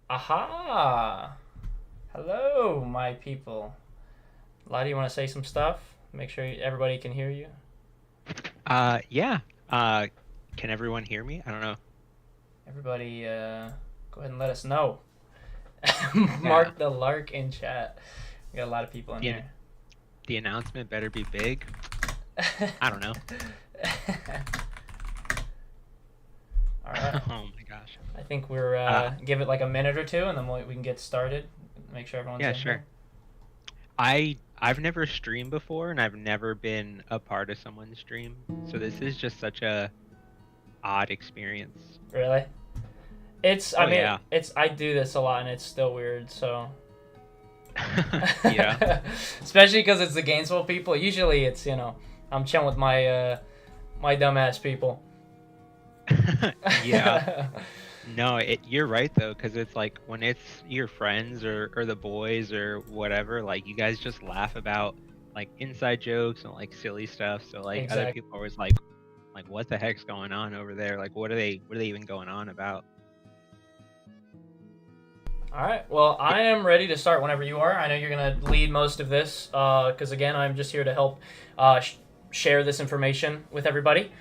Aha! Hello, my people. Lottie, you want to say some stuff? Make sure everybody can hear you. Yeah. Uh, can everyone hear me? I don't know. Everybody, go ahead and let us know. Yeah. Mark the Lark in chat. We got a lot of people in The here. the announcement better be big. I don't know. All right. Oh my gosh. I think we're Uh, give it like a minute or two, and then we can get started. Make sure everyone's yeah, in here. sure. I've never streamed before, and I've never been a part of someone's stream, so this is just such a odd experience. Really? It's. I Oh mean, yeah. it's. I do this a lot, and it's still weird. So. Yeah. Especially because it's the Gainesville people. Usually, it's I'm chilling with my dumbass people. Yeah. No, you're right though, because it's like when it's your friends or the boys or whatever, like you guys just laugh about like inside jokes and like silly stuff. So like other Exactly. people are always like what the heck's going on over there? Like what are they even going on about? All right. Well, Yeah, I am ready to start whenever you are. I know you're gonna lead most of this because again, I'm just here to help share this information with everybody.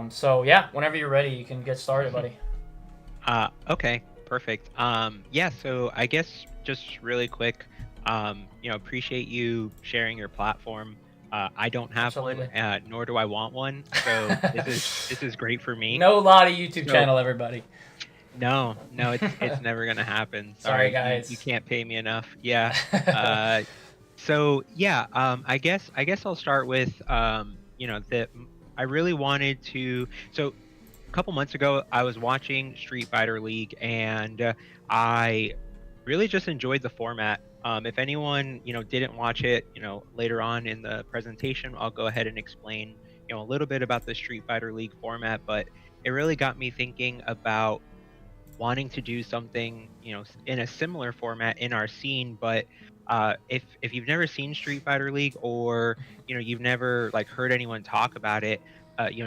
So yeah, whenever you're ready, you can get started, buddy. okay, perfect. Yeah, so I guess just really quick, appreciate you sharing your platform. I don't have one, Absolutely. nor do I want one, so this is great for me. No Lottie YouTube So channel, everybody. no, no, it's never gonna happen. Sorry, Sorry, you guys. can't pay me enough. Yeah. Uh, so yeah, I guess I'll start with that I really wanted to. So a couple months ago, I was watching Street Fighter League, and I really just enjoyed the format. If anyone didn't watch it, later on in the presentation, I'll go ahead and explain a little bit about the Street Fighter League format, but it really got me thinking about wanting to do something in a similar format in our scene. But if you've never seen Street Fighter League, or you've never like heard anyone talk about it,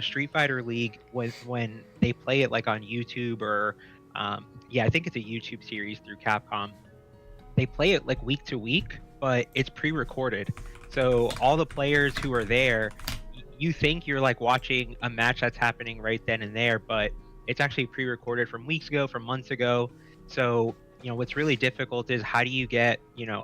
Street Fighter League, when they play it like on YouTube, or yeah, I think it's a YouTube series through Capcom. They play it like week to week, but it's pre-recorded, so all the players who are there, you think you're like watching a match that's happening right then and there, but it's actually pre-recorded from weeks ago, from months ago. So what's really difficult is how do you get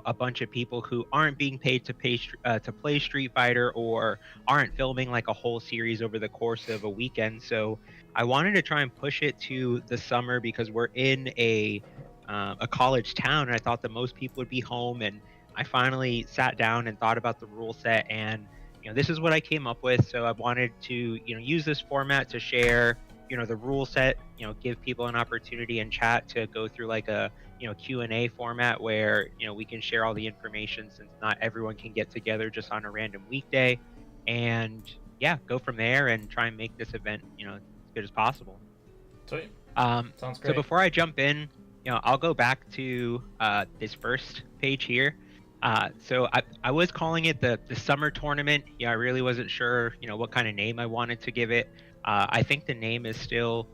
a bunch of people who aren't being paid to play Street Fighter, or aren't filming like a whole series over the course of a weekend. So I wanted to try and push it to the summer, because we're in a college town, and I thought that most people would be home. And I finally sat down and thought about the rule set, and this is what I came up with. So I wanted to use this format to share the rule set, give people an opportunity in chat to go through like a Q&A format, where we can share all the information, since not everyone can get together just on a random weekday. And yeah, go from there and try and make this event as good as possible. Sweet. Sounds So great. before I jump in, I'll go back to this first page here. So I was calling it the summer tournament. Yeah, I really wasn't sure, what kind of name I wanted to give it. I think the name is still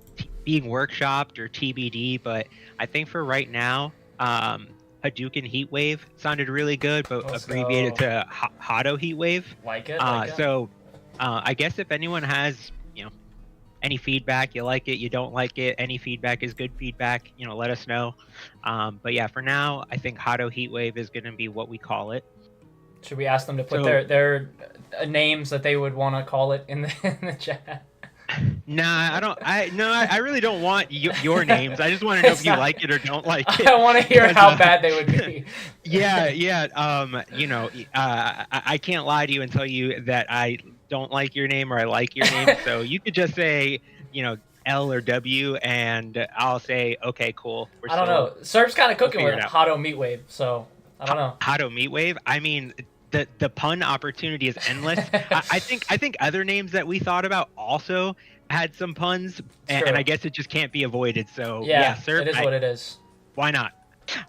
being workshopped, or TBD, but I think for right now, Hadouken Heatwave sounded really good, but Let's abbreviated go. to Hado Heatwave. Like it, like it. So I guess if anyone has, any feedback, you like it, you don't like it, any feedback is good feedback, let us know. But yeah, for now, I think Hado Heatwave is going to be what we call it. Should we ask them to put So their names that they would want to call it in the chat? nah, I don't. I no, I really don't want your names. I just want to know if It's you not. like it or don't like it. I want to hear Because how bad they would be. yeah, yeah. I can't lie to you and tell you that I don't like your name or I like your name. So you could just say, L or W, and I'll say, okay, cool. We're I don't still know. Serb's kind of we'll cooking figure with it out. Hotto Meatwave, so I don't know. Hado Meatwave. I mean, the pun opportunity is endless. I think other names that we thought about also had some puns, It's and true. I guess it just can't be avoided. So yeah, Yeah, sir. it is what it is. Why not?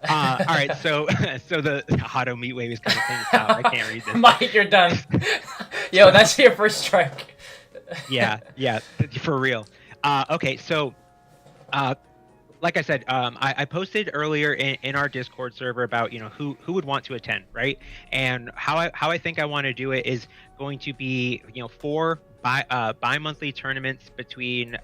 All right, so so the Hado Meatwave is kind of things out. I can't read this. Mike, you're done. Yo, So that's your first strike. yeah, yeah, for real. Okay, so uh, like I said, I posted earlier in our Discord server about who would want to attend, right? And how I think I want to do it is going to be four bi-monthly tournaments between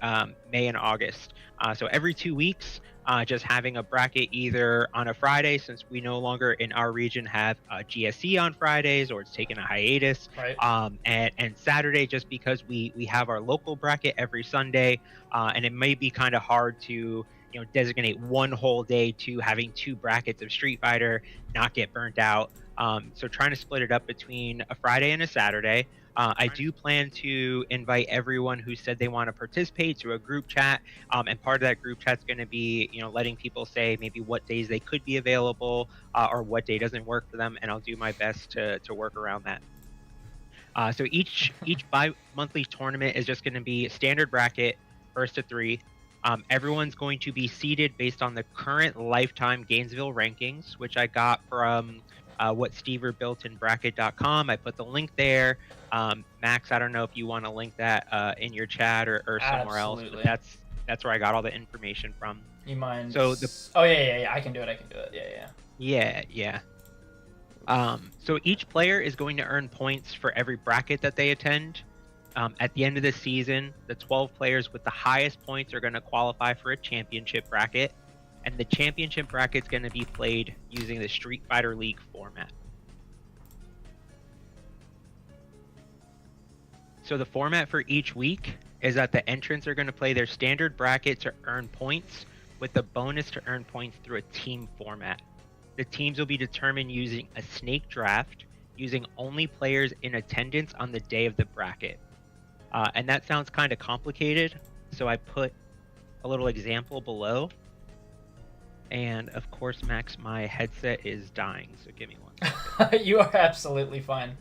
May and August. So every 2 weeks, just having a bracket either on a Friday, since we no longer in our region have GSC on Fridays, or it's taken a hiatus, Right. and Saturday, just because we have our local bracket every Sunday, and it may be kind of hard to designate one whole day to having two brackets of Street Fighter, not get burnt out. So trying to split it up between a Friday and a Saturday. I do plan to invite everyone who said they want to participate to a group chat, and part of that group chat's going to be letting people say maybe what days they could be available, or what day doesn't work for them, and I'll do my best to work around that. So each bi-monthly tournament is just going to be a standard bracket, first to three. Everyone's going to be seeded based on the current lifetime Gainesville rankings, which I got from what Stever built in bracket.com. I put the link there. Max, I don't know if you want to link that in your chat or somewhere else, but that's where I got all the information from. You mind? So oh yeah, I can do it. Yeah. So each player is going to earn points for every bracket that they attend. At the end of the season, the 12 players with the highest points are going to qualify for a championship bracket, and the championship bracket is going to be played using the Street Fighter League format. So the format for each week is that the entrants are going to play their standard bracket to earn points, with the bonus to earn points through a team format. The teams will be determined using a snake draft, using only players in attendance on the day of the bracket. And that sounds kind of complicated, so I put a little example below. And of course, Max, my headset is dying, so give me 1 second. You are absolutely fine.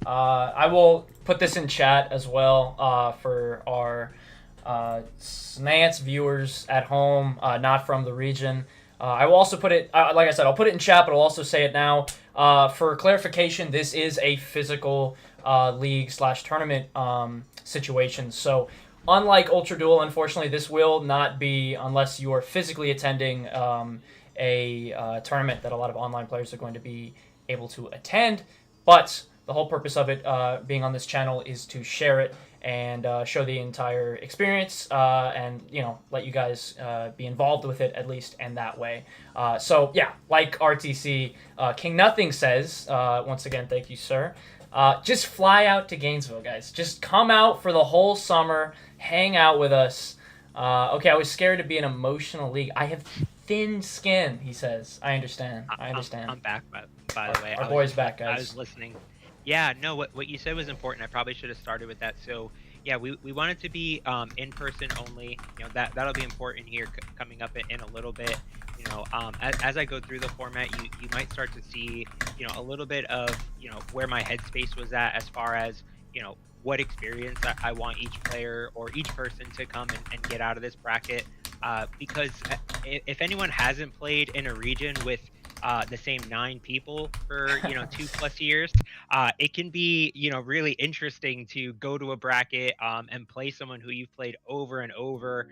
I will put this in chat as well for our Snance viewers at home, not from the region. I will also put it, like I said, I'll put it in chat, but I'll also say it now. For clarification, this is a physical league/tournament situation. So unlike Ultra Duel, unfortunately, this will not be unless you are physically attending a tournament that a lot of online players are going to be able to attend. But the whole purpose of it being on this channel is to share it and show the entire experience, and let you guys be involved with it at least in that way. So yeah, like RTC King Nothing says, once again, thank you, sir. Just fly out to Gainesville, guys. Just come out for the whole summer, hang out with us. Okay, I was scared to be an emotional league. I have thin skin, he says. I understand. I'm back, by the way. Our boy's back, guys. I was listening. Yeah, no, what you said was important. I probably should have started with that. So yeah, we want it to be in person only. That'll be important here coming up in a little bit. As I go through the format, you might start to see a little bit of where my headspace was at, as far as what experience I want each player or each person to come and get out of this bracket. Because if anyone hasn't played in a region with the same 9 people for 2+ years, it can be really interesting to go to a bracket and play someone who you've played over and over,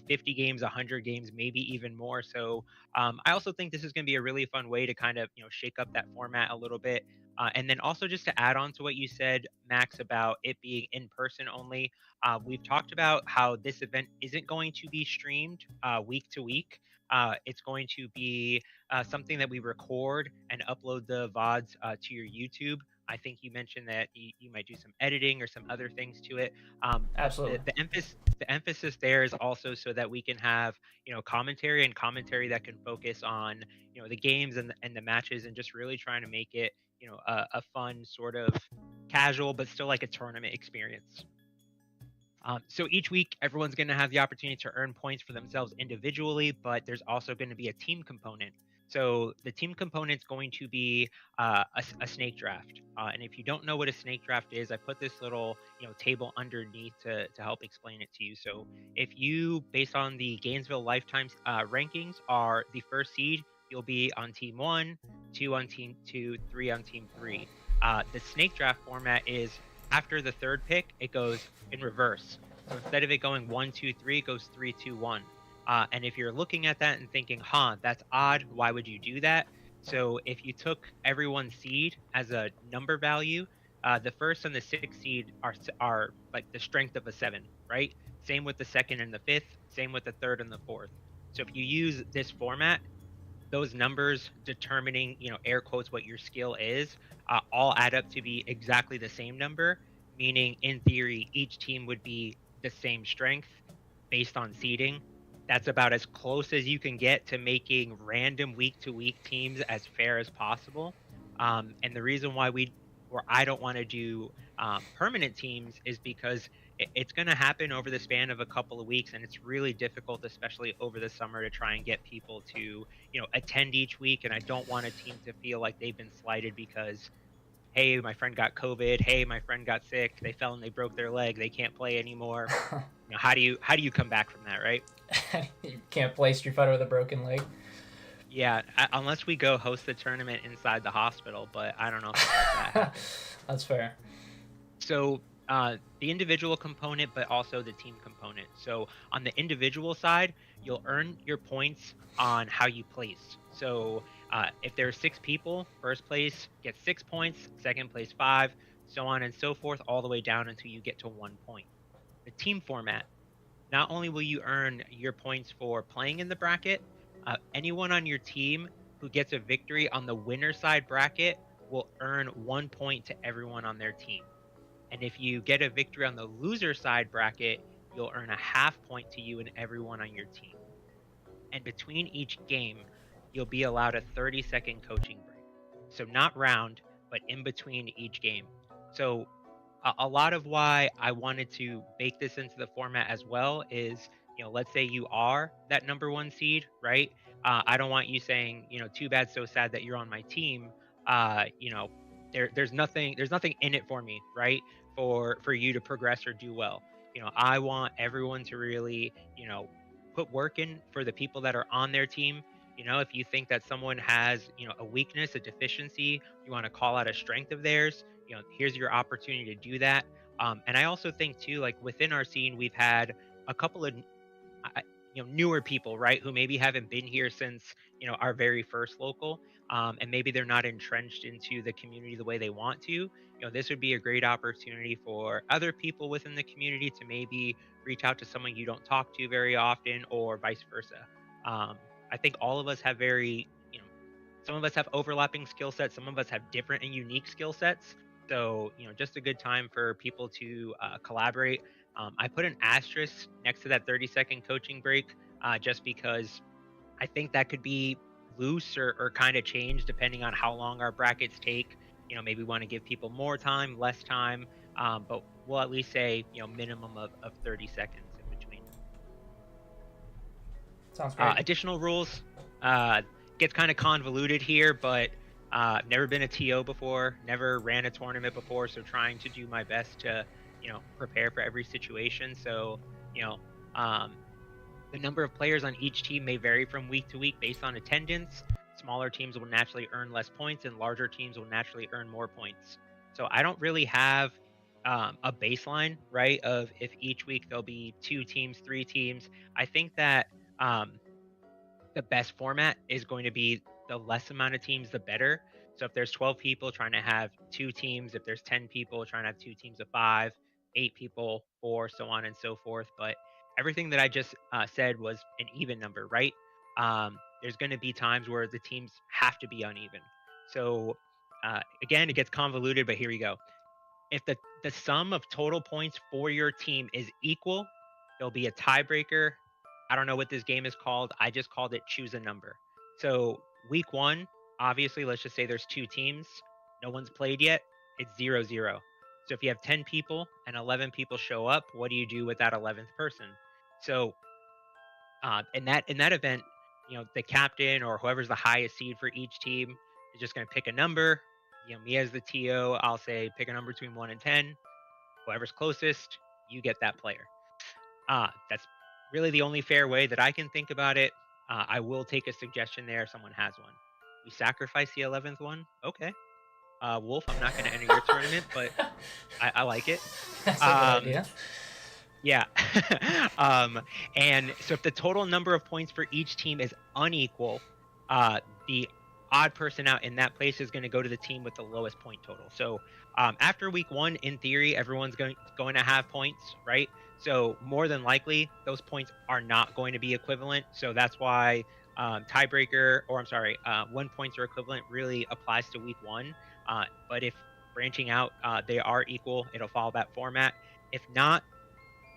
50 games, 100 games, maybe even more. So I also think this is going to be a really fun way to kind of shake up that format a little bit. And then also, just to add on to what you said, Max, about it being in person only, we've talked about how this event isn't going to be streamed week to week. It's going to be something that we record and upload the VODs to your YouTube. I think you mentioned that you might do some editing or some other things to it. Absolutely. The emphasis there is also so that we can have commentary that can focus on the games and the matches, and just really trying to make it a fun sort of casual but still like a tournament experience. So each week, everyone's going to have the opportunity to earn points for themselves individually, but there's also going to be a team component. So the team component is going to be a snake draft. And if you don't know what a snake draft is, I put this little table underneath to help explain it to you. So if you, based on the Gainesville Lifetime rankings, are the first seed, you'll be on team 1, 2 on team 2, 3 on team 3. The snake draft format is, after the third pick, it goes in reverse. So instead of it going 1, 2, 3, it goes 3, 2, 1. And if you're looking at that and thinking, huh, that's odd, why would you do that? So if you took everyone's seed as a number value, the first and the sixth seed are like the strength of a seven, right? Same with the second and the fifth, same with the third and the fourth. So if you use this format, those numbers determining, air quotes, what your skill is, all add up to be exactly the same number, meaning in theory, each team would be the same strength based on seeding. That's about as close as you can get to making random week to week teams as fair as possible. And the reason why or I don't want to do permanent teams is because it's going to happen over the span of a couple of weeks, and it's really difficult, especially over the summer, to try and get people to attend each week. And I don't want a team to feel like they've been slighted because, hey, my friend got COVID, hey, my friend got sick, they fell and they broke their leg, they can't play anymore. How do you come back from that, right? You can't play Street Fighter with a broken leg. Yeah, unless we go host the tournament inside the hospital, but I don't know if I'll make that happen. That's fair. So the individual component, but also the team component. So on the individual side, you'll earn your points on how you place. So if there are 6 people, first place gets 6 points, second place 5, so on and so forth, all the way down until you get to 1 point. The team format, not only will you earn your points for playing in the bracket, anyone on your team who gets a victory on the winner side bracket will earn 1 point to everyone on their team. And if you get a victory on the loser side bracket, you'll earn a half point to you and everyone on your team. And between each game, you'll be allowed a 30-second coaching break. So not round, but in between each game. So a lot of why I wanted to bake this into the format as well is, let's say you are that number 1 seed, right? I don't want you saying, too bad, so sad that you're on my team. Uh, you know, there's nothing in it for me, right? For you to progress or do well. I want everyone to really, put work in for the people that are on their team. If you think that someone has, a weakness, a deficiency, you want to call out a strength of theirs, here's your opportunity to do that. And I also think too, like within our scene, we've had a couple of newer people, right, who maybe haven't been here since our very first local, and maybe they're not entrenched into the community the way they want to. This would be a great opportunity for other people within the community to maybe reach out to someone you don't talk to very often, or vice versa. I think all of us have some of us have overlapping skill sets, some of us have different and unique skill sets. So, just a good time for people to collaborate. I put an asterisk next to that 30-second coaching break, just because I think that could be loose or kind of change depending on how long our brackets take. Maybe we want to give people more time, less time, but we'll at least say, minimum of 30 seconds in between. Sounds great. Additional rules gets kind of convoluted here, but never been a TO before, never ran a tournament before, so trying to do my best to prepare for every situation. So you know the number of players on each team may vary from week to week based on attendance. Smaller teams will naturally earn less points, and larger teams will naturally earn more points. So I don't really have a baseline, right, of if each week there'll be 2 teams, 3 teams. I think that um, the best format is going to be the less amount of teams, the better. So if there's 12 people trying to have 2 teams, if there's 10 people trying to have 2 teams of 5, 8 people, 4, so on and so forth. But everything that I just said was an even number, right? There's going to be times where the teams have to be uneven. So again, it gets convoluted, but here we go. If the sum of total points for your team is equal, there'll be a tiebreaker. I don't know what this game is called. I just called it choose a number. So week 1, obviously, let's just say there's 2 teams. No one's played yet. It's 0-0. So if you have 10 people and 11 people show up, what do you do with that 11th person? So in that event, the captain or whoever's the highest seed for each team is just going to pick a number. Me as the TO, I'll say pick a number between 1 and 10. Whoever's closest, you get that player. That's really the only fair way that I can think about it. I will take a suggestion there if someone has one. We sacrifice the 11th one. Okay. Wolf, I'm not going to enter your tournament, but I like it. That's a good Um, idea. Yeah. um, and so if the total number of points for each team is unequal, the odd person out in that place is going to go to the team with the lowest point total. So after week one, in theory, everyone's going to have points, right? So more than likely, those points are not going to be equivalent. So that's why tiebreaker, or I'm sorry, when points are equivalent really applies to week one. But if branching out, they are equal, it'll follow that format. If not,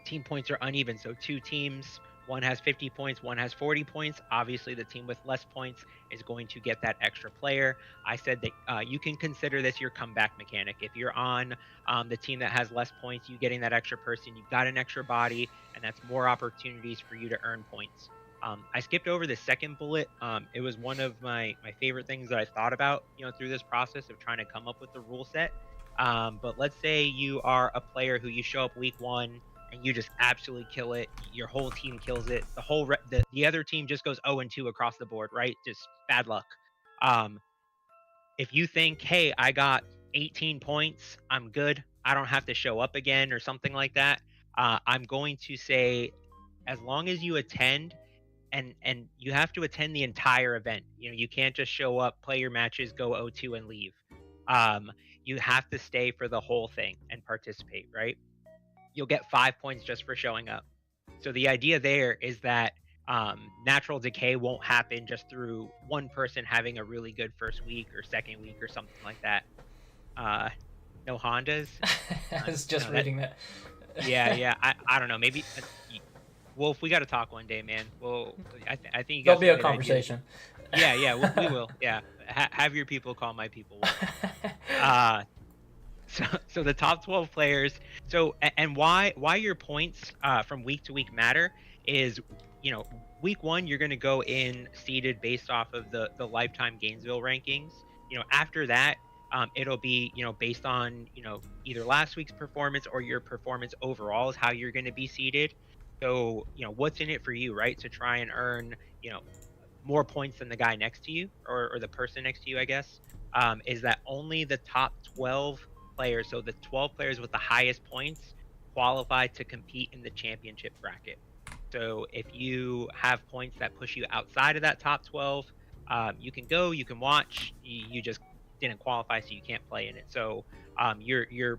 team points are uneven. So two teams, one has 50 points, one has 40 points. Obviously, the team with less points is going to get that extra player. I said that you can consider this your comeback mechanic. If you're on the team that has less points, you getting that extra person, you've got an extra body, and that's more opportunities for you to earn points. I skipped over the second bullet. It was one of my favorite things that I thought about, through this process of trying to come up with the rule set. But let's say you are a player who you show up week one and you just absolutely kill it. Your whole team kills it. The other team just goes 0-2 across the board, right? Just bad luck. Um, if you think, hey, I got 18 points, I'm good. I don't have to show up again or something like that. I'm going to say, as long as you attend, and you have to attend the entire event. You can't just show up, play your matches, go 0-2 and leave. Um, you have to stay for the whole thing and participate, right? You'll get 5 points just for showing up. So the idea there is that natural decay won't happen just through one person having a really good first week or second week or something like that. No Hondas. I was just No, reading that. yeah. I don't know. Maybe. Wolf, we got to talk one day, man. Well, I think you There'll got be some a good conversation. ideas. Yeah, we will. Yeah, have your people call my people. Uh, so the top 12 players. So and why your points from week to week matter is, week one you're going to go in seeded based off of the lifetime Gainesville rankings. After that, it'll be, based on, either last week's performance or your performance overall is how you're going to be seeded. So, what's in it for you, right? To try and earn, more points than the guy next to you, or the person next to you, I guess, is that only the top 12 players, so the 12 players with the highest points, qualify to compete in the championship bracket. So if you have points that push you outside of that top 12, you can go, you can watch, you just didn't qualify, so you can't play in it. So you're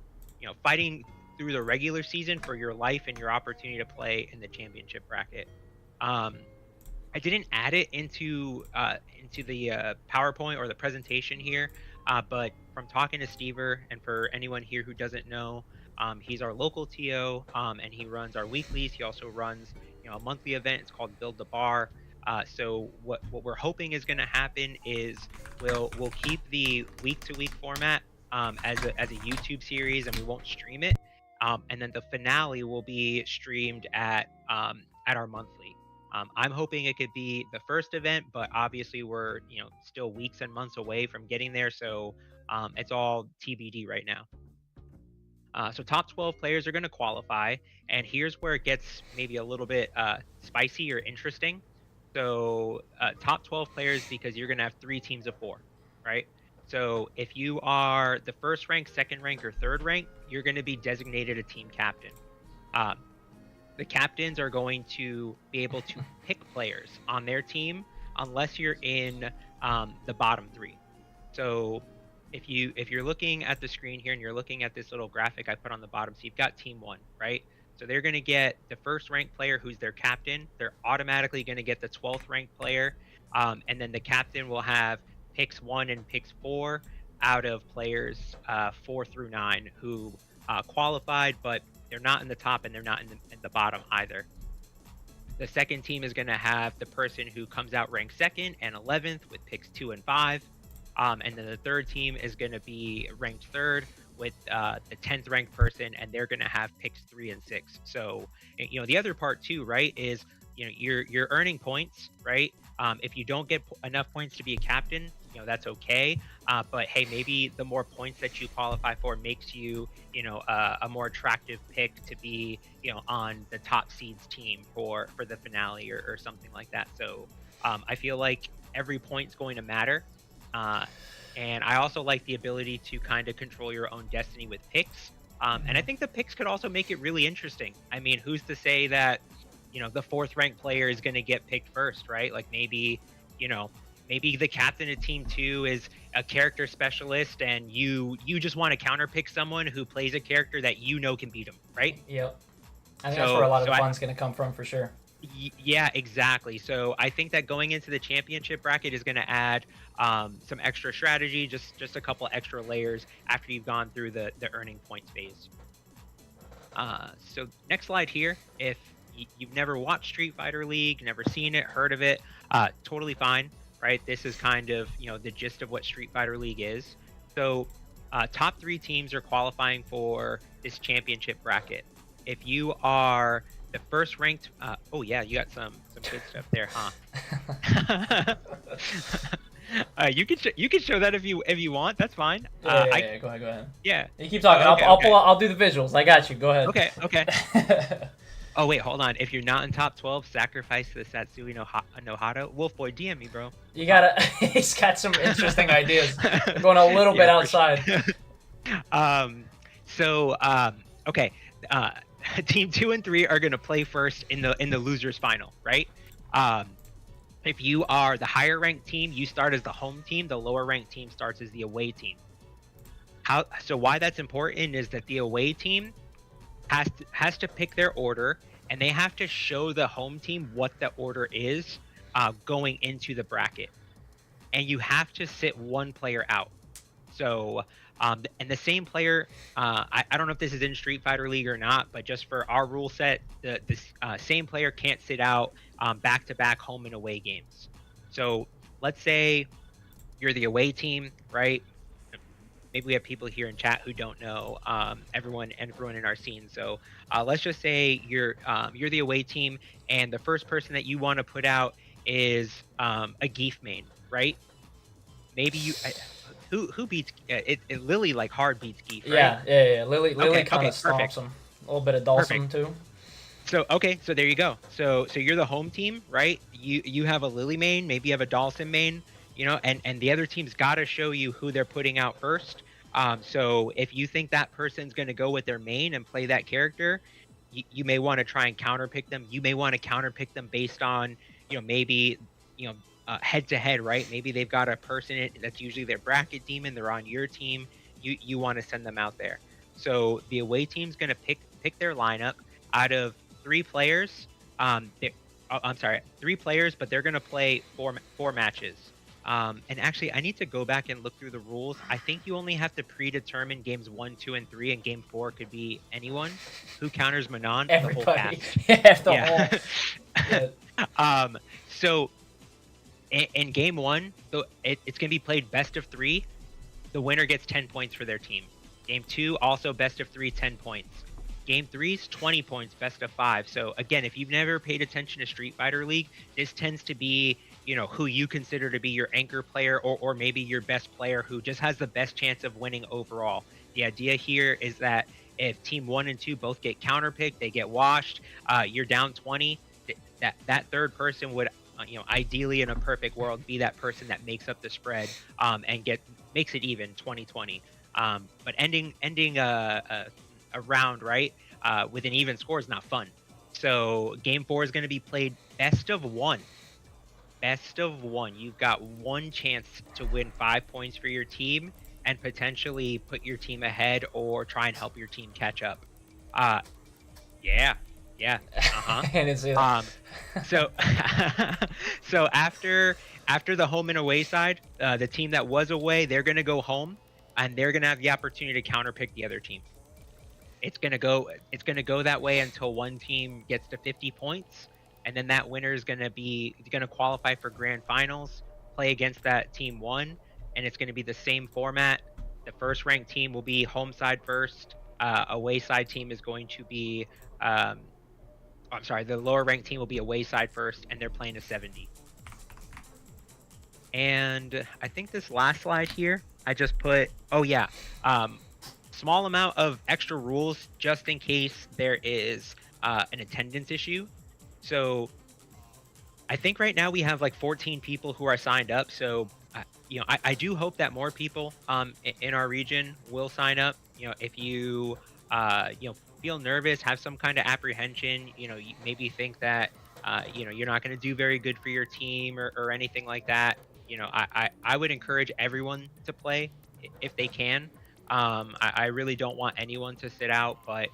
fighting through the regular season for your life and your opportunity to play in the championship bracket. I didn't add it into the PowerPoint or the presentation here, but from talking to Stever, and for anyone here who doesn't know, he's our local TO, and he runs our weeklies. He also runs, a monthly event. It's called Build the Bar. So what we're hoping is going to happen is we'll keep the week to week format as a YouTube series, and we won't stream it. And then the finale will be streamed at our monthly. I'm hoping it could be the first event, but obviously we're still weeks and months away from getting there, so it's all TBD right now. So top 12 players are going to qualify, and here's where it gets maybe a little bit spicy or interesting. So top 12 players, because you're going to have 3 teams of 4, right? So if you are the first rank, second rank, or third rank, you're going to be designated a team captain. The captains are going to be able to pick players on their team unless you're in the bottom 3. So if you're looking at the screen here and you're looking at this little graphic I put on the bottom, so you've got team 1, right? So they're going to get the first ranked player who's their captain. They're automatically going to get the 12th ranked player, and then the captain will have picks 1 and picks 4 out of players 4 through 9 who qualified, but they're not in the top and they're not in the bottom either. The second team is going to have the person who comes out ranked 2nd and 11th with picks 2 and 5. And then the third team is going to be ranked 3rd with the 10th ranked person, and they're going to have picks 3 and 6. So, the other part too, right, is, you're earning points, right? If you don't get enough points to be a captain, that's okay. But hey, maybe the more points that you qualify for makes you, a more attractive pick to be, on the top seeds team for the finale or something like that. So I feel like every point's going to matter. And I also like the ability to kind of control your own destiny with picks. And I think the picks could also make it really interesting. I mean, who's to say that, the fourth ranked player is going to get picked first, right? Like you know, maybe the captain of team 2 is a character specialist and you just want to counter pick someone who plays a character that can beat him, right? Yep. I think that's where a lot of So the fun's going to come from for sure. Yeah, exactly. So I think that going into the championship bracket is going to add some extra strategy, just a couple extra layers after you've gone through the earning points phase. So next slide here. If you've never watched Street Fighter League, never seen it, heard of it, totally fine, right? This is kind of the gist of what Street Fighter League is. So top 3 teams are qualifying for this championship bracket. If you are the first ranked, oh yeah, you got some good stuff there, huh? You can show that if you want. That's fine. Yeah, go ahead. Yeah. You keep talking. Okay, I'll do the visuals. I got you. Go ahead. Okay. Oh wait, hold on. If you're not in top 12, sacrifice the Satsui no Hado. Wolfboy, DM me, bro. You gotta. He's got some interesting ideas. We're going a little bit outside. Sure. Okay. Team 2 and 3 are gonna play first in the losers final, right? If you are the higher ranked team, you start as the home team. The lower ranked team starts as the away team. So why that's important is that the away team has to pick their order, and they have to show the home team what the order is going into the bracket, and you have to sit one player out. So and the same player, I don't know if this is in Street Fighter League or not, but just for our rule set, the same player can't sit out back-to-back home and away games. So let's say you're the away team, right? Maybe we have people here in chat who don't know everyone in our scene. So let's just say you're the away team, and the first person that you want to put out is a Geef main, right? Maybe you. Who beats it? Lily like hard beats Geef, right? Yeah. Lily kind of stomps him. A little bit of Dawson too. So so there you go. So you're the home team, right? You have a Lily main, maybe you have a Dawson main, and the other team's got to show you who they're putting out first. So if you think that person's going to go with their main and play that character, you may want to try and counterpick them. You may want to counterpick them based on, maybe, head to head, right? Maybe they've got a person that's usually their bracket demon. They're on your team. You want to send them out there. So the away team's going to pick their lineup out of 3 players. I'm sorry, 3 players, but they're going to play four matches. And actually, I need to go back and look through the rules. I think you only have to predetermine games 1, 2, and 3, and game 4 could be anyone who counters Manon. Everybody. The whole cast. So in game 1, it's going to be played best of 3. The winner gets 10 points for their team. Game 2, also best of 3, 10 points. Game 3's 20 points, best of 5. So again, if you've never paid attention to Street Fighter League, this tends to be, who you consider to be your anchor player, or maybe your best player who just has the best chance of winning overall. The idea here is that if team 1 and 2 both get counterpicked, they get washed, you're down 20, that third person would, ideally in a perfect world, be that person that makes up the spread and makes it even 20-20. But ending a round, right, with an even score is not fun. So game 4 is going to be played best of 1. Best of 1. You've got one chance to win 5 points for your team and potentially put your team ahead or try and help your team catch up. Yeah. I didn't see that. So after the home and away side, the team that was away, they're going to go home, and they're going to have the opportunity to counterpick the other team. It's gonna go that way until one team gets to 50 points, and then that winner is gonna qualify for grand finals, play against that team 1, and it's gonna be the same format. The first ranked team will be home side first. Away side team is going to be, the lower ranked team will be away side first, and they're playing a 70. And I think this last slide here, I just put, small amount of extra rules just in case there is an attendance issue. So I think right now we have like 14 people who are signed up. So, I do hope that more people in our region will sign up. If you feel nervous, have some kind of apprehension, you maybe think that, you're not going to do very good for your team or anything like that, I would encourage everyone to play if they can. I really don't want anyone to sit out, but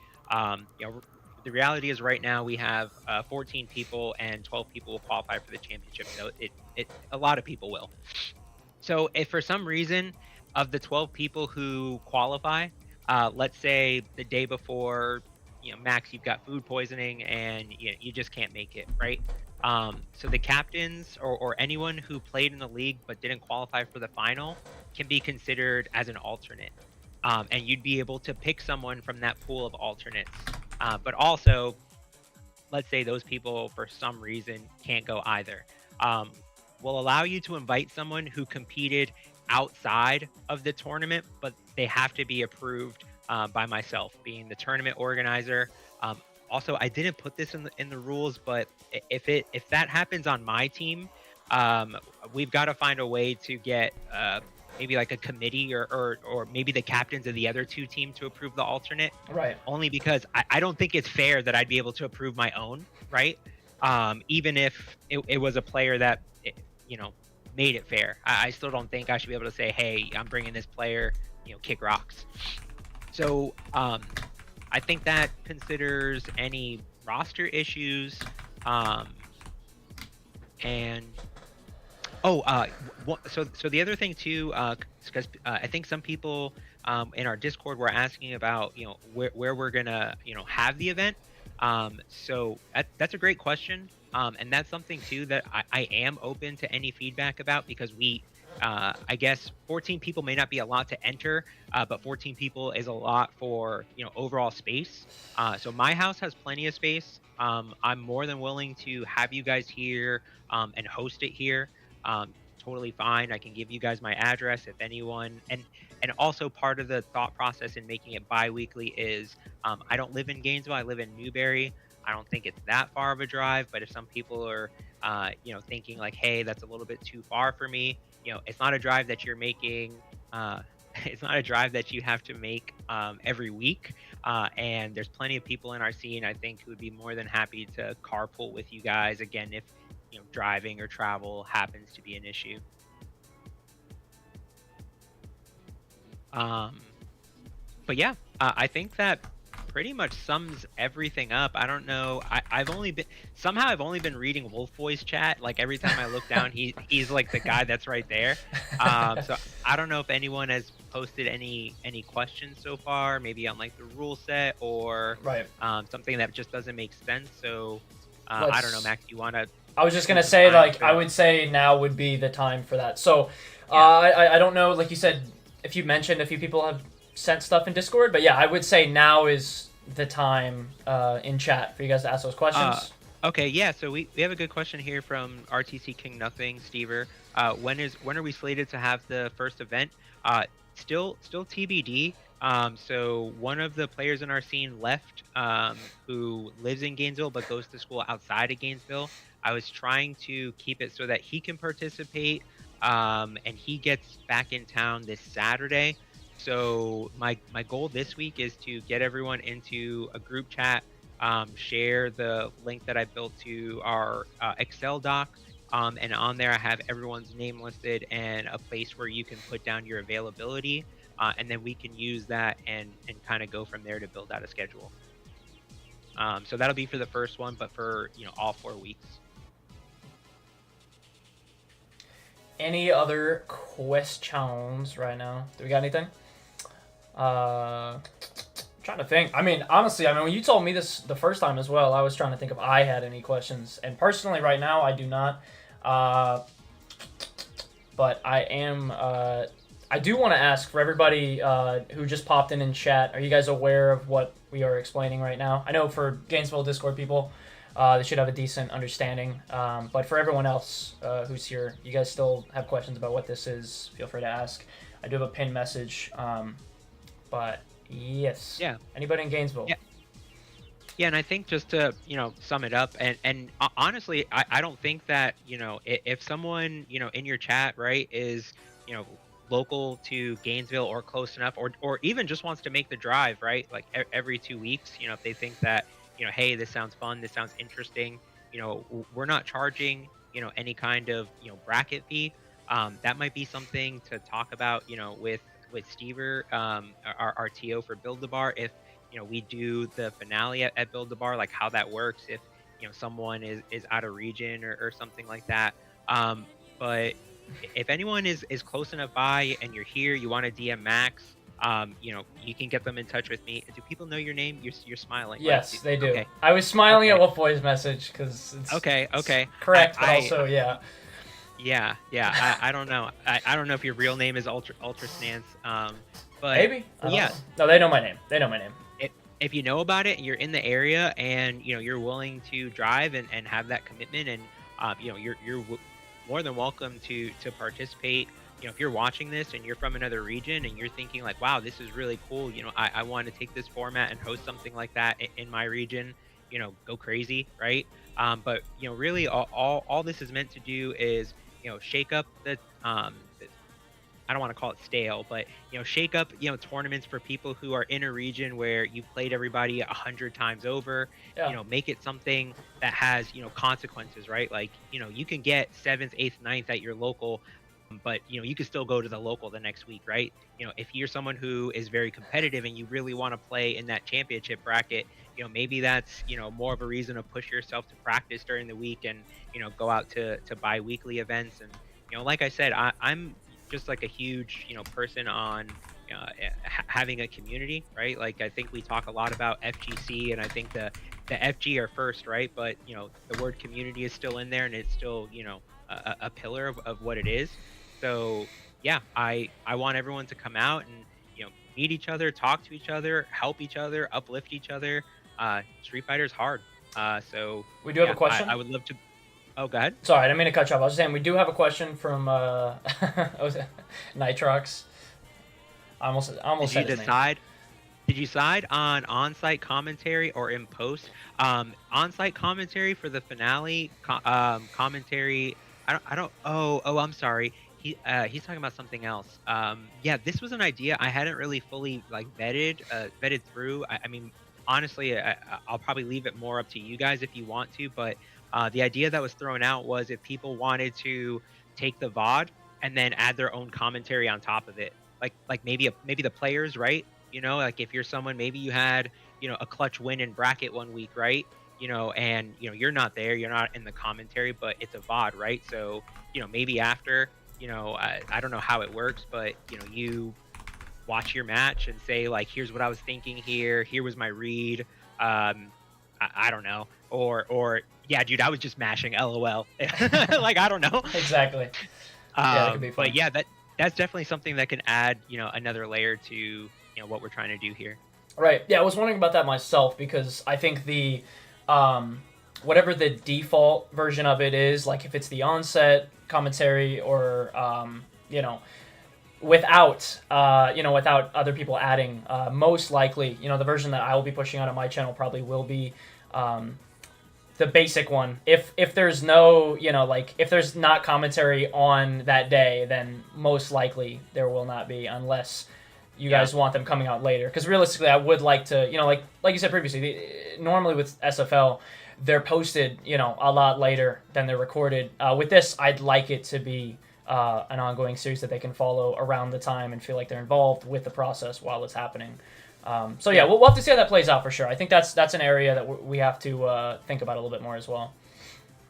the reality is right now we have 14 people and 12 people will qualify for the championship. So a lot of people will. So if for some reason of the 12 people who qualify, let's say the day before, Max, you've got food poisoning and you just can't make it, right? So the captains or anyone who played in the league but didn't qualify for the final can be considered as an alternate. And you'd be able to pick someone from that pool of alternates. But also, let's say those people for some reason can't go either. Um, will allow you to invite someone who competed outside of the tournament, but they have to be approved by myself, being the tournament organizer. Also, I didn't put this in the rules, but if that happens on my team, we've got to find a way to get maybe like a committee or maybe the captains of the other two teams to approve the alternate. Right. Only because I don't think it's fair that I'd be able to approve my own, right? Even if it was a player that, made it fair. I still don't think I should be able to say, hey, I'm bringing this player, kick rocks. So I think that considers any roster issues. And so the other thing too, because I think some people in our Discord were asking about, where we're gonna, have the event. So that's a great question, and that's something too that I am open to any feedback about, because I guess 14 people may not be a lot to enter, but 14 people is a lot for overall space. So my house has plenty of space. I'm more than willing to have you guys here and host it here. Totally fine. I can give you guys my address if anyone, and also part of the thought process in making it bi-weekly is I don't live in Gainesville. I live in Newberry. I don't think it's that far of a drive, but if some people are thinking like, hey, that's a little bit too far for me, it's not a drive that you're making. It's not a drive that you have to make every week. And there's plenty of people in our scene, I think, who would be more than happy to carpool with you guys, again, if driving or travel happens to be an issue. But yeah, I think that pretty much sums everything up. I don't know. I've only been reading Wolf Boy's chat. Like every time I look down, he's like the guy that's right there. So I don't know if anyone has posted any questions so far, maybe on like the rule set or Right. Something that just doesn't make sense. So I don't know, Max, you want to? I was just gonna say, like, I would say now would be the time for that. So, I don't know, like you said, if you mentioned a few people have sent stuff in Discord, but yeah, I would say now is the time in chat for you guys to ask those questions. Okay, yeah. So we have a good question here from RTC King Nothing, Stever. When are we slated to have the first event? Still TBD. So one of the players in our scene left, who lives in Gainesville but goes to school outside of Gainesville. I was trying to keep it so that he can participate, and he gets back in town this Saturday. So my goal this week is to get everyone into a group chat, share the link that I built to our Excel doc, and on there I have everyone's name listed and a place where you can put down your availability, and then we can use that and kind of go from there to build out a schedule. So that'll be for the first one, but for all 4 weeks. Any other questions right now? Do we got anything? Trying to think. I mean, honestly, when you told me this the first time as well, I was trying to think if I had any questions. And personally, right now, I do not. But I am. I do want to ask for everybody who just popped in chat. Are you guys aware of what we are explaining right now? I know for Gainesville Discord people, they should have a decent understanding. But for everyone else who's here, you guys still have questions about what this is, feel free to ask. I do have a pinned message. But yes. Yeah. Anybody in Gainesville? Yeah. Yeah, and I think just to sum it up, and honestly, I don't think that if someone in your chat, right, is local to Gainesville or close enough, or even just wants to make the drive, right? Like every 2 weeks, if they think that, hey, this sounds fun, this sounds interesting, we're not charging, any kind of, bracket fee. That might be something to talk about, with Stever, our TO for Build the Bar. If, we do the finale at Build the Bar, like how that works, if, someone is out of region or something like that. But if anyone is close enough by and you're here, you want to DM Max, you can get them in touch with me. Do people know your name? You're smiling. Yes, they do. Okay. I was smiling Okay. at what boy's message because it's Okay. correct, but also yeah. Yeah. I don't know. I don't know if your real name is UltraSnance. But Maybe. I don't yeah. know. No, they know my name. They know my name. If you know about it and you're in the area and you're willing to drive and have that commitment, and you're more than welcome to participate. If you're watching this and you're from another region and you're thinking like, wow, this is really cool, I want to take this format and host something like that in my region, go crazy, right? But really all this is meant to do is shake up the I don't want to call it stale, but shake up tournaments for people who are in a region where you've played everybody 100 times over. Yeah. Make it something that has consequences, right? Like you can get 7th, 8th, 9th at your local, but you can still go to the local the next week, right? If you're someone who is very competitive and you really want to play in that championship bracket, maybe that's more of a reason to push yourself to practice during the week and go out to bi-weekly events. And like I said, I'm just like a huge person on having a community, right? Like I think we talk a lot about FGC, and I think the FG are first, right? But the word community is still in there, and it's still a pillar of what it is. So yeah, I want everyone to come out and meet each other, talk to each other, help each other, uplift each other. Street Fighter's hard. So We do have a question. I would love to. Oh, go ahead. Sorry, I didn't mean to cut you off. I was just saying we do have a question from Nitrox. I almost said his name. Did you decide on on-site commentary or in post? On-site commentary for the finale. Commentary. I don't. Oh, I'm sorry. He's talking about something else. Yeah, this was an idea I hadn't really fully vetted through. I mean, honestly, I'll probably leave it more up to you guys if you want to, but. The idea that was thrown out was if people wanted to take the VOD and then add their own commentary on top of it, like maybe the players, right? Like if you're someone, maybe you had a clutch win in bracket one week, right? And you're not there, you're not in the commentary, but it's a VOD, right? So maybe after, I don't know how it works, but you watch your match and say like, here's what I was thinking here was my read. I don't know, or yeah, dude, I was just mashing LOL. Like, I don't know. Exactly. Yeah, that could be fun. But yeah, that's definitely something that can add, another layer to, what we're trying to do here. Right. Yeah, I was wondering about that myself because I think the, whatever the default version of it is, like if it's the onset commentary or, without other people adding, most likely, the version that I will be pushing out on my channel probably will be, the basic one. If there's no, if there's not commentary on that day, then most likely there will not be unless you guys want them coming out later. Because realistically, I would like to, like you said previously, normally with SFL, they're posted, a lot later than they're recorded. With this, I'd like it to be an ongoing series that they can follow around the time and feel like they're involved with the process while it's happening. So yeah, we'll have to see how that plays out for sure. I think that's an area that we have to think about a little bit more as well.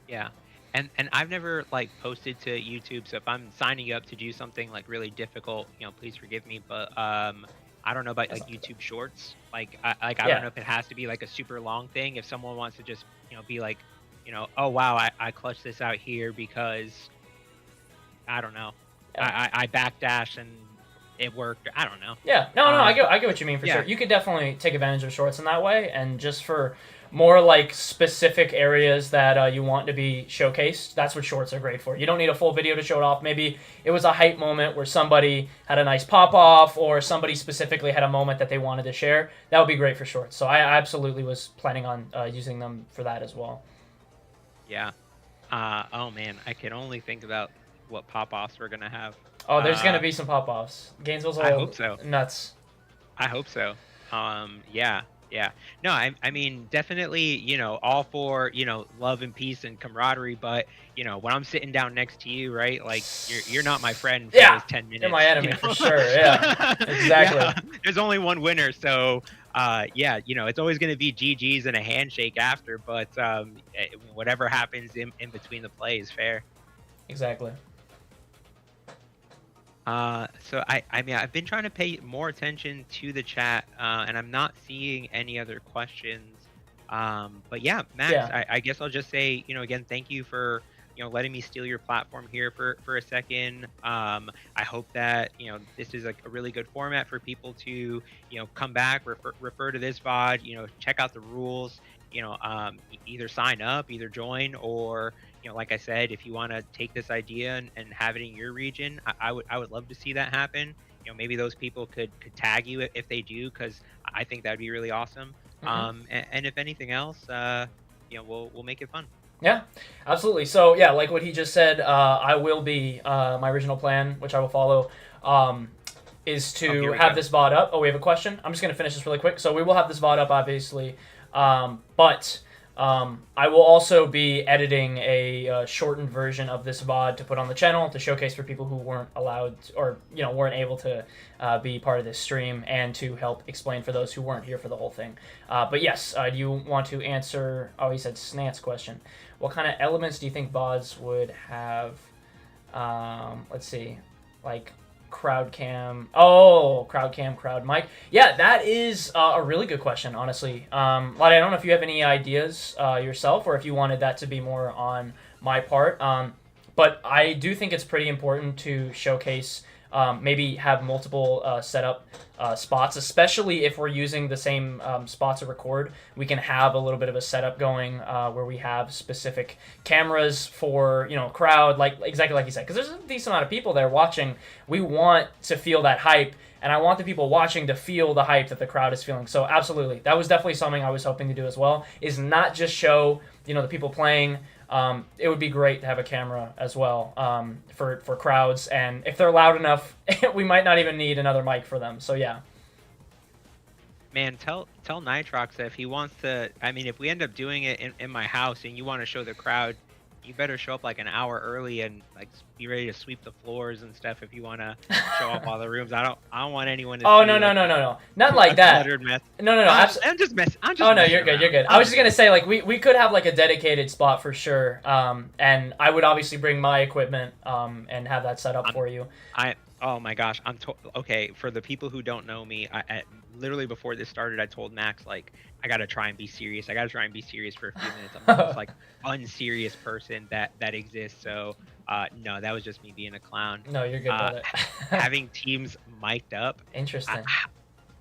Yeah, and I've never posted to YouTube, so if I'm signing you up to do something really difficult, please forgive me. But I don't know about YouTube Shorts. I don't know if it has to be a super long thing. If someone wants to just be oh wow, I clutched this out here because I don't know, I backdash and it worked. I don't know. Yeah, no, I get what you mean for sure. You could definitely take advantage of shorts in that way, and just for more specific areas that you want to be showcased, that's what shorts are great for. You don't need a full video to show it off. Maybe it was a hype moment where somebody had a nice pop off, or somebody specifically had a moment that they wanted to share. That would be great for shorts. So I absolutely was planning on using them for that as well. Yeah. Oh man, I can only think about what pop-offs we're gonna have. Oh, there's gonna be some pop-offs. Gainesville's I all hope so. nuts. I hope so. Yeah, yeah. No, I mean, definitely, all for, love and peace and camaraderie. But, when I'm sitting down next to you, right, like you're not my friend for Yeah, those 10 minutes. you're my enemy for sure. Yeah, exactly. Yeah, there's only one winner. So, yeah, it's always going to be GGs and a handshake after. But whatever happens in between the play is fair. Exactly. So I mean, I've been trying to pay more attention to the chat, and I'm not seeing any other questions. But yeah, Max, Yeah. I guess I'll just say, again, thank you for, letting me steal your platform here for a second. I hope that, this is like a really good format for people to, come back, refer to this VOD, check out the rules, either sign up, either join, or, like I said, if you want to take this idea and have it in your region, I would love to see that happen. Maybe those people could tag you if they do, because I think that'd be really awesome. And if anything else, we'll make it fun. Yeah, absolutely. So yeah, like what he just said, I will be my original plan, which I will follow, is to have this VOD up. Oh, we have a question. I'm just gonna finish this really quick. So we will have this VOD up, obviously, but I will also be editing a shortened version of this VOD to put on the channel to showcase for people who weren't allowed or weren't able to be part of this stream, and to help explain for those who weren't here for the whole thing. But yes, do you want to answer? Oh, he said Snance question. What kind of elements do you think VODs would have? Let's see, like crowd cam. Oh, crowd cam, crowd mic. Yeah, that is a really good question, honestly. Lottie, I don't know if you have any ideas yourself, or if you wanted that to be more on my part. But I do think it's pretty important to showcase, maybe have multiple setup spots, especially if we're using the same spot to record. We can have a little bit of a setup going where we have specific cameras for, crowd, like exactly like you said, because there's a decent amount of people there watching. We want to feel that hype, and I want the people watching to feel the hype that the crowd is feeling. So absolutely, that was definitely something I was hoping to do as well, is not just show, the people playing. It would be great to have a camera as well for crowds, and if they're loud enough, we might not even need another mic for them. So yeah. Man, tell Nitrox that if he wants to, I mean, if we end up doing it in my house and you want to show the crowd, you better show up like an hour early and like be ready to sweep the floors and stuff if you want to show up all the rooms. I don't want anyone to. Oh, no, not like that. Mess. No. I'm just messing. Oh no, you're good. You're good. I was just gonna say, like, we could have like a dedicated spot for sure. And I would obviously bring my equipment and have that set up for you. Oh my gosh, okay. For the people who don't know me, I literally before this started, I told Max, like, I gotta try and be serious. I gotta try and be serious for a few minutes. I'm the most like unserious person that exists. So no, that was just me being a clown. No, you're good with it. Having teams mic'd up. Interesting.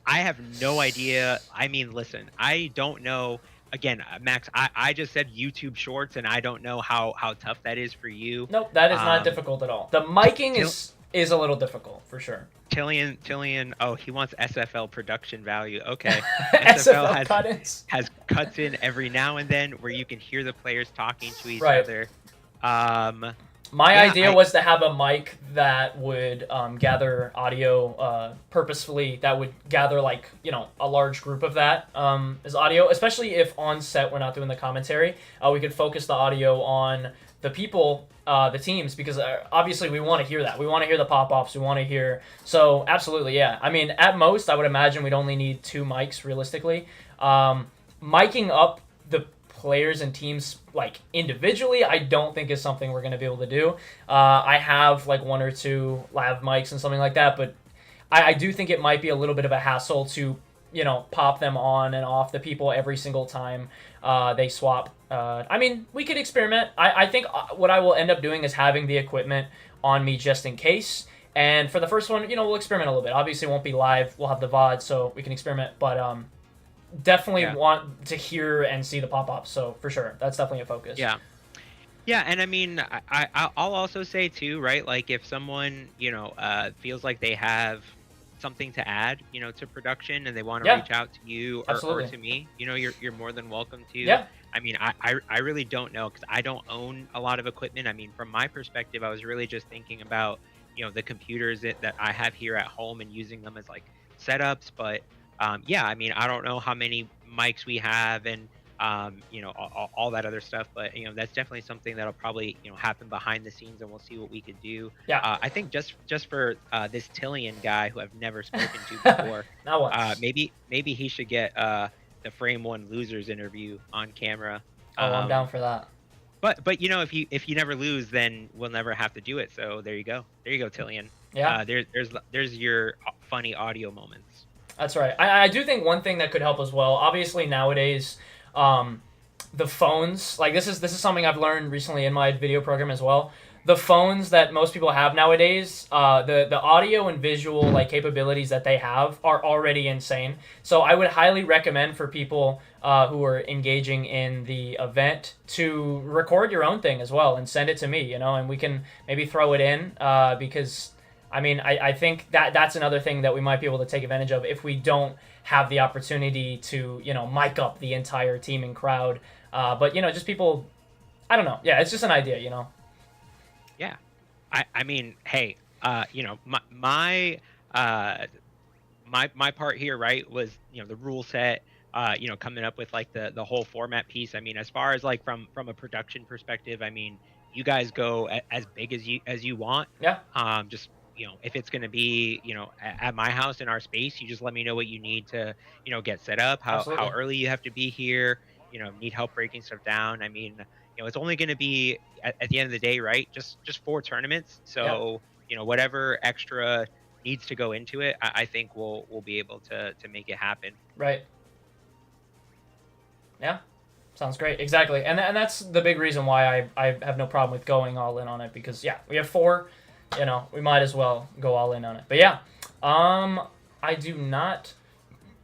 I have no idea. I mean, listen, I don't know. Again, Max, I just said YouTube Shorts, and I don't know how tough that is for you. Nope, that is not difficult at all. The miking is a little difficult for sure. Tillian, oh, he wants SFL production value. Okay. SFL has cuts in every now and then where you can hear the players talking to each other. My idea was to have a mic that would gather audio purposefully, that would gather like, a large group of that as audio, especially if on set we're not doing the commentary. We could focus the audio on the people, the teams, because obviously we want to hear that. We want to hear the pop-offs. We want to hear. So absolutely, yeah. I mean, at most, I would imagine we'd only need 2 mics realistically. Miking up the players and teams like individually, I don't think is something we're going to be able to do. I have like 1 or 2 lav mics and something like that, but I do think it might be a little bit of a hassle to, pop them on and off the people every single time they swap. I mean, we could experiment. I think what I will end up doing is having the equipment on me just in case. And for the first one, we'll experiment a little bit. Obviously, it won't be live. We'll have the VOD, so we can experiment. But definitely want to hear and see the pop-ups. So for sure, that's definitely a focus. Yeah. Yeah, and I mean, I'll also say too, right? Like if someone, feels like they have something to add, to production, and they want to reach out to you or to me, you're more than welcome to. Yeah. I mean, I really don't know because I don't own a lot of equipment. I mean, from my perspective, I was really just thinking about, the computers that I have here at home and using them as like setups. But yeah, I mean, I don't know how many mics we have and all that other stuff. But that's definitely something that'll probably happen behind the scenes, and we'll see what we could do. Yeah. I think just for this Tillian guy who I've never spoken to before, Not once. maybe he should get the Frame One Losers interview on camera. Oh, I'm down for that. But if you never lose, then we'll never have to do it. So there you go, Tillian. Yeah. There's your funny audio moments. That's right. I do think one thing that could help as well. Obviously nowadays, the phones, like this is something I've learned recently in my video program as well. The phones that most people have nowadays, the audio and visual like capabilities that they have are already insane. So I would highly recommend for people who are engaging in the event to record your own thing as well and send it to me, and we can maybe throw it in because I mean I think that's another thing that we might be able to take advantage of if we don't have the opportunity to mic up the entire team and crowd. But just people, I don't know. Yeah, it's just an idea, Yeah, I mean, hey, my my part here, right, was the rule set, coming up with like the whole format piece. I mean, as far as like from a production perspective, I mean, you guys go as big as you want. Yeah. Just if it's going to be at my house in our space, you just let me know what you need to get set up, how Absolutely. early you have to be here, need help breaking stuff down. I mean, it's only going to be at the end of the day, right? Just 4 tournaments. So, whatever extra needs to go into it, I think we'll be able to make it happen. Right. Yeah. Sounds great. Exactly. And that's the big reason why I have no problem with going all in on it because, yeah, we have 4, we might as well go all in on it. But, yeah, I do not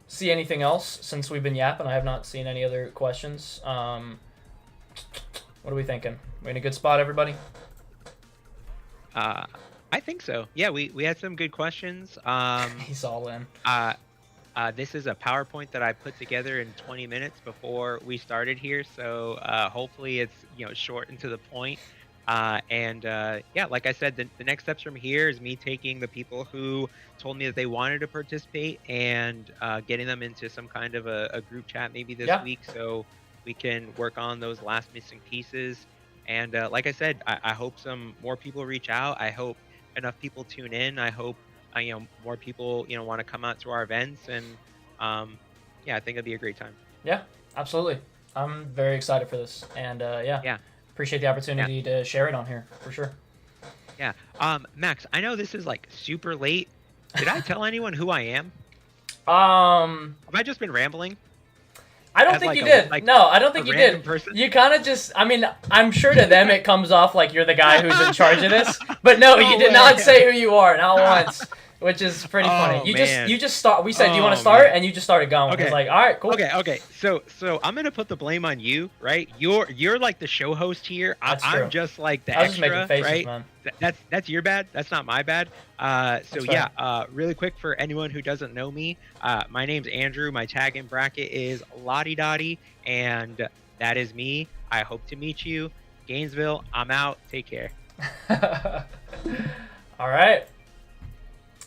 see anything else since we've been yapping. I have not seen any other questions. What are we thinking? We in a good spot, everybody? I think so. Yeah, we had some good questions. He's all in. This is a PowerPoint that I put together in 20 minutes before we started here, so hopefully it's short and to the point. Yeah, like I said, the next steps from here is me taking the people who told me that they wanted to participate and getting them into some kind of a group chat maybe this week, so we can work on those last missing pieces. And like I said, I hope some more people reach out. I hope enough people tune in. I hope more people want to come out to our events, and yeah, I think it'd be a great time. Yeah, absolutely. I'm very excited for this, and yeah, appreciate the opportunity to share it on here for sure. Yeah. Max, I know this is like super late. Did I tell anyone who I am? Have I just been rambling? I don't think you did. No, I don't think you did. Person? You kind of just, I mean, I'm sure to them it comes off like you're the guy who's in charge of this. But no, you did not say who you are, not once, which is pretty funny. You just start. We said, do you want to start? Man. And you just started going. Okay. I was like, all right, cool. Okay. So I'm going to put the blame on you, right? You're like the show host here. I'm just like the extra, just making faces, right? Man. That's your bad. That's not my bad. So yeah, really quick for anyone who doesn't know me, my name's Andrew. My tag in bracket is Lottie Dottie, and that is me. I hope to meet you. Gainesville, I'm out. Take care. All right.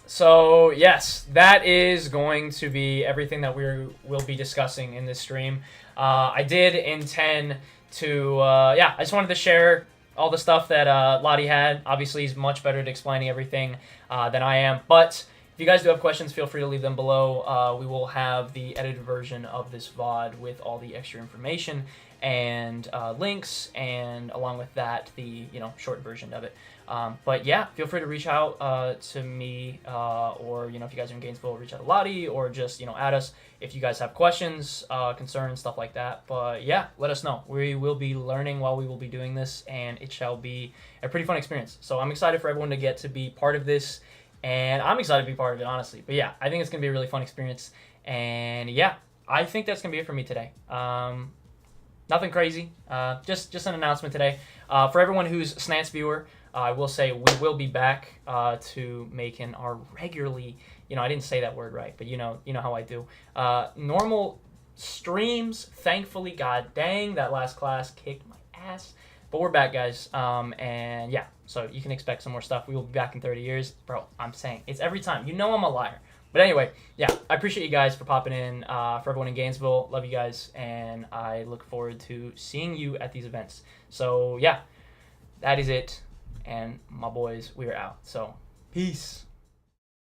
So yes, that is going to be everything that we'll be discussing in this stream. I did intend to, I just wanted to share all the stuff that Lottie had. Obviously, he's much better at explaining everything than I am. But if you guys do have questions, feel free to leave them below. We will have the edited version of this VOD with all the extra information and links, and along with that, the short version of it. But yeah, feel free to reach out to me, or if you guys are in Gainesville, reach out to Lottie, or just add us if you guys have questions, concerns, stuff like that. But yeah, let us know. We will be learning while we will be doing this, and it shall be a pretty fun experience. So I'm excited for everyone to get to be part of this, and I'm excited to be part of it, honestly. But yeah, I think it's gonna be a really fun experience, and yeah, I think that's gonna be it for me today. Nothing crazy, just an announcement today. For everyone who's Snance viewer, I will say we will be back to making our regularly, I didn't say that word right, but you know how I do. Normal streams. Thankfully, god dang, that last class kicked my ass. But we're back, guys. And yeah, so you can expect some more stuff. We will be back in 30 years. Bro, I'm saying, it's every time. You know I'm a liar. But anyway, yeah, I appreciate you guys for popping in. For everyone in Gainesville, love you guys. And I look forward to seeing you at these events. So yeah, that is it. And my boys, we are out. So peace.